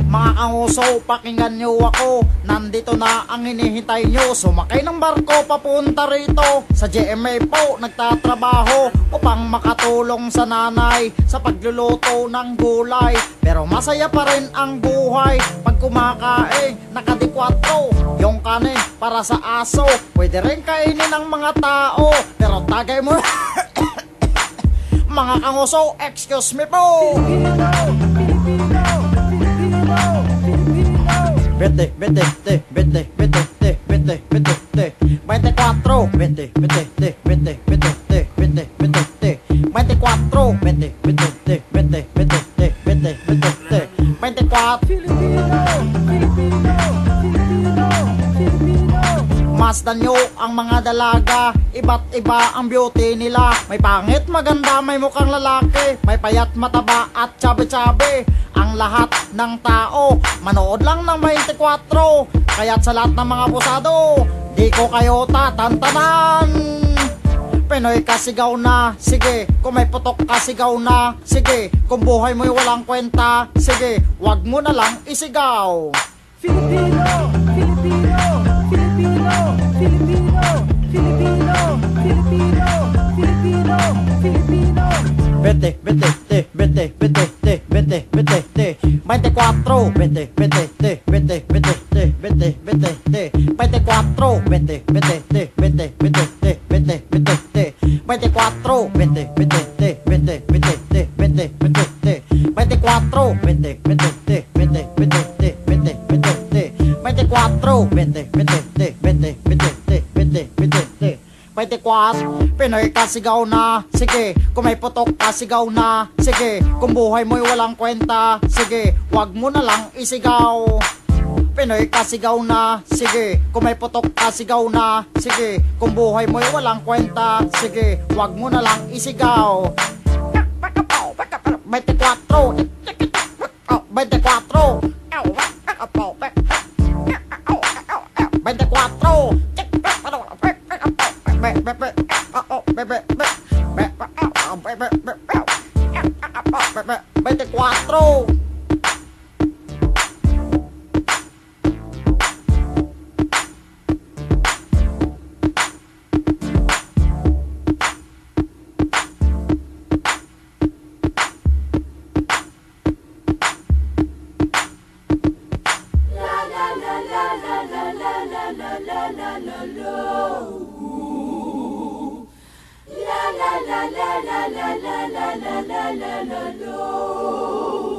Mga kanguso, pakinggan nyo ako. Nandito na ang hinihintay nyo. Sumakay ng barko papunta rito. Sa GMA po nagtatrabaho upang makatulong sa nanay sa pagluluto ng gulay. Pero masaya pa rin ang buhay pag kumakain nakadikwatro. Yung kanin para sa aso, pwede rin kainin ng mga tao. Pero tagay mo mga kanguso, excuse me po. Vete, vete, vete, vete, vete, vete, vete, vete, 24, vete, vete, vete, vete, vete, vete, vete, 24, vete, vete, vete, vete, vete, vete, vete, 24. Masdan nyo ang mga dalaga, iba't iba ang beauty nila. May pangit, maganda, may mukhang lalaki, may payat, mataba at chabi-chabi. Ang lahat ng tao manood lang ng 24. Kaya't sa lahat ng mga pusado, di ko kayo tatantanan. Pinoy ka, sigaw na, sige. Kung may putok ka, sigaw na, sige. Kung buhay mo'y walang kwenta, sige, wag mo na lang isigaw. Filipino, Filipino, Filipino, Filipino, Filipino, Filipino, Filipino, Filipino. Vete, vete, te, vete, vete, te, vete, vete, te, 24, vete, vete, te, vete, vete, te, vete, vete, te, 24, vete, vete, te, vete, vete, te, vete, vete, te, 24, vete, vete, te, vete, vete, te, vete, vete, te, 24, vete, vete, te, vete, vete, te, vete, vete, te, 24, vete, vete, te, vete, vete, te, vete, vete, te, 24. Pinoy ka, sigaw na, sige. Kung may putok ka, sigaw na, sige. Kung buhay mo'y walang kwenta, sige, wag mo na lang isigaw. Pinoy ka, sigaw na, sige. Kung may putok ka, sigaw na, sige. Kung buhay mo'y walang kwenta, sige, wag mo na lang isigaw. 24, 24, 24. La la la la la la la la la la la la.